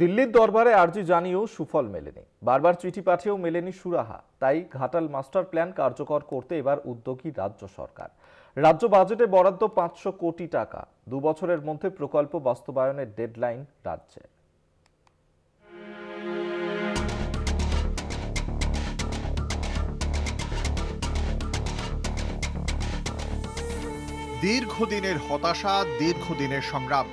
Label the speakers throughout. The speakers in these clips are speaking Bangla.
Speaker 1: দিল্লির দরবারে আর্জি জানিয়েও সুফল মেলেনি। বারবার চিঠি পাঠিয়েও মেলেনি সুরাহা। তাই ঘাটাল মাস্টার প্ল্যান কার্যকর করতে এবার উদ্যোগী রাজ্য সরকার। রাজ্য বাজেটে বরাদ্দ 500 কোটি টাকা। 2 বছরের মধ্যে প্রকল্প বাস্তবায়নের ডেডলাইন রাজ্যে।
Speaker 2: দীর্ঘদিনের হতাশা, দীর্ঘদিনের সংগ্রাম।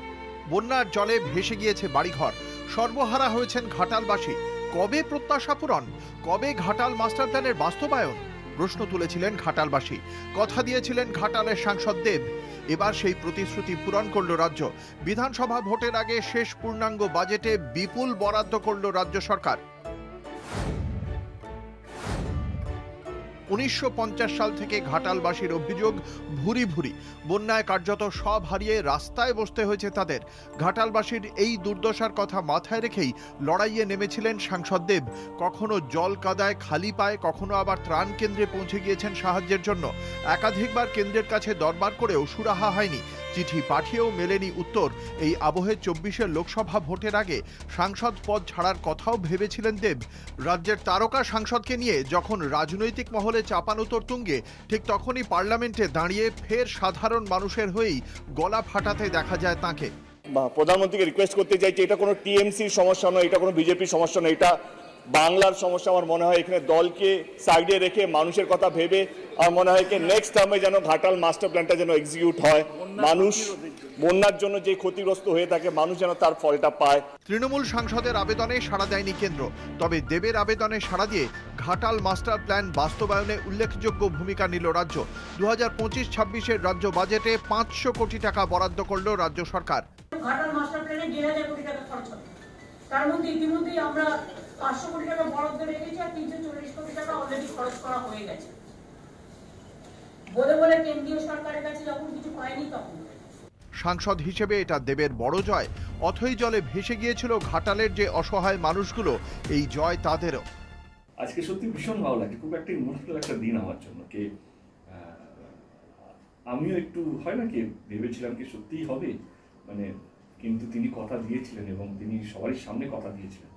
Speaker 2: বন্যার জলে ভেসে গিয়েছে বাড়িঘর, সর্বহারা হয়েছেন ঘাটালবাসী। কবে প্রত্যাশা পূরণ, কবে ঘাটাল মাস্টার প্ল্যানের বাস্তবায়ন? প্রশ্ন তুলেছিলেন ঘাটালবাসী। কথা দিয়েছিলেন ঘাটালের সাংসদ দেব। এবার সেই প্রতিশ্রুতি পূরণ করল রাজ্য। বিধানসভা ভোটের আগে শেষ পূর্ণাঙ্গ বাজেটে বিপুল বরাদ্দ করল রাজ্য সরকার। 1950 সাল থেকে ঘাটালবাসীর অভিযোগ, ভুরি ভুরি বন্যায় কার্যত সব হারিয়ে রাস্তায় বসতে হয়েছে তাদের। ঘাটালবাসীর এই দুর্দশার কথা মাথায় রেখেই লড়াইয়ে নেমেছিলেন সাংসদ দেব। কখনো জল কাদায় খালি পায়ে, কখনো আবার ত্রাণ কেন্দ্রে পৌঁছে গিয়েছেন সাহায্যের জন্য। একাধিকবার কেন্দ্রের কাছে দরবার করেও সুরাহা হয়নি, চিঠি পাঠিয়েও মেলেনি উত্তর। এই আবহে 24-এর লোকসভা ভোটের আগে সাংসদ পদ ছাড়ার কথাও ভেবেছিলেন দেব। রাজ্যের তারকা সাংসদকে নিয়ে যখন রাজনৈতিক মহলে চাপানোতর তুঙ্গে, ঠিক তখনই পার্লামেন্টে দাঁড়িয়ে ফের সাধারণ মানুষের হয়েই গলা ফাটাতে দেখা যায় তাঁকে।
Speaker 3: প্রধানমন্ত্রীকে রিকোয়েস্ট করতে চাইছি, এটা কোনো টিএমসির সমস্যা নয়, এটা কোনো বিজেপির সমস্যা নয়, এটা বাংলার সমস্যা। আমার মনে হয় এখানে দলকে সাইডে রেখে মানুষের কথা ভেবে আমার মনে হয় কি নেক্সট টার্মে যেন ঘাটাল মাস্টার প্ল্যানটা যেন এক্সিকিউট হয়। মানুষ বন্যার জন্য যে ক্ষতিগ্রস্ত হয়ে থাকে, মানুষ যেন তার ফলটা পায়।
Speaker 2: তৃণমূল সাংসদের আবেদনে সাড়া দেয়নি কেন্দ্র, তবে দেবের আবেদনে সাড়া দিয়ে ঘাটাল মাস্টার প্ল্যান বাস্তবায়নে উল্লেখযোগ্য ভূমিকা নিল রাজ্য। 2025-26-এর রাজ্য বাজেটে 500 কোটি টাকা বরাদ্দ করল রাজ্য সরকার।
Speaker 4: ঘাটাল মাস্টার প্ল্যানে 1,000 কোটি টাকা খরচ হবে। তার মধ্যে ইতিমধ্যেই আমরা 500 কোটি টাকা বরাদ্দ রেখেছি আর 340 কোটি টাকা অলরেডি খরচ করা হয়ে গেছে। বলে বলে কেন্দ্রীয় সরকারের কাছে যখন কিছু পায়নি তখন।
Speaker 2: সাংসদ হিসেবে এটা দেবের বড় জয়। অথই জলে ভেসে গিয়েছিল ঘাটালের যে অসহায় মানুষগুলো, এই জয় তাদেরও।
Speaker 5: আজকে সত্যি ভীষণ ভালো লাগে, খুব একটা ইমোশনাল একটা দিন আমার জন্য। কি আমিও একটু হয় না কি ভেবেছিলাম কি সত্যিই হবে, মানে কিন্তু তিনি কথা দিয়েছিলেন এবং তিনি সবারই সামনে কথা দিয়েছিলেন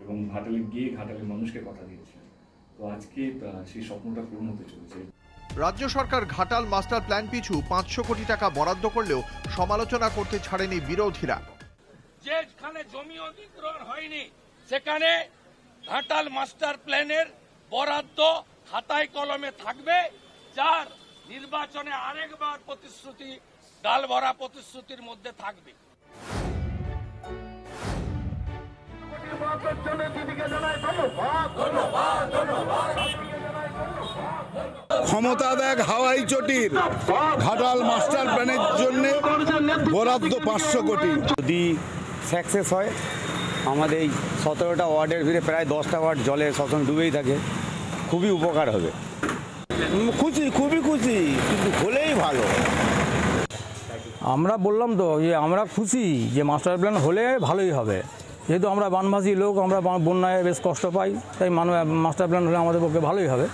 Speaker 5: এবং ঘাটালে গিয়ে ঘাটালের মানুষকে কথা দিয়েছিলেন। তো আজকে সেই স্বপ্নটা পূরণ হতে চলেছে।
Speaker 2: রাজ্য সরকার ঘাটাল মাস্টার প্ল্যান পিছু 500 কোটি টাকা বরাদ্দ করলেও সমালোচনা করতে ছাড়েনি বিরোধীরা।
Speaker 6: যেখানে জমি অধিগ্রহণ হয়নি সেখানে ঘাটাল মাস্টার প্ল্যানের বরাদ্দ খাতায় কলমে থাকবে, যার নির্বাচনে আরেকবার প্রতিশ্রুতি গাল ভরা প্রতিশ্রুতির মধ্যে থাকবে।
Speaker 7: ক্ষমতা দেখ হাওয়াই চটির ঘাটাল মাস্টার প্ল্যানের জন্য বরাদ্দ 500 কোটি।
Speaker 8: যদি সাকসেস হয়, আমাদের এই 17টা ওয়ার্ডের ভিতরে প্রায় 10টা ওয়ার্ড জলে সবসময় ডুবেই থাকে, খুবই উপকার হবে। খুশি, খুবই খুশি, কিন্তু হলেই ভালো।
Speaker 9: আমরা বললাম তো যে আমরা খুশি যে মাস্টার প্ল্যান হলে ভালোই হবে, যেহেতু আমরা বানভাসী লোক, আমরা বন্যায় বেশ কষ্ট পাই, তাই মাস্টার প্ল্যান হলে আমাদের পক্ষে ভালোই হবে।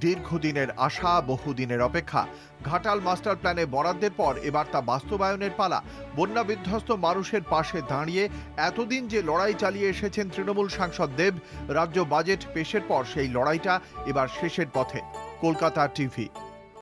Speaker 2: দীর্ঘদিনের আশা, বহুদিনের অপেক্ষা। ঘাটাল মাস্টার প্ল্যানে বরাদ্দের পর এবার তা বাস্তবায়নের পালা। বন্যা বিধ্বস্ত মানুষের পাশে দাঁড়িয়ে এতদিন যে লড়াই চালিয়ে এসেছেন তৃণমূল সাংসদ দেব, রাজ্য বাজেট পেশের পর সেই লড়াইটা এবার শেষের পথে। কলকাতা টিভি।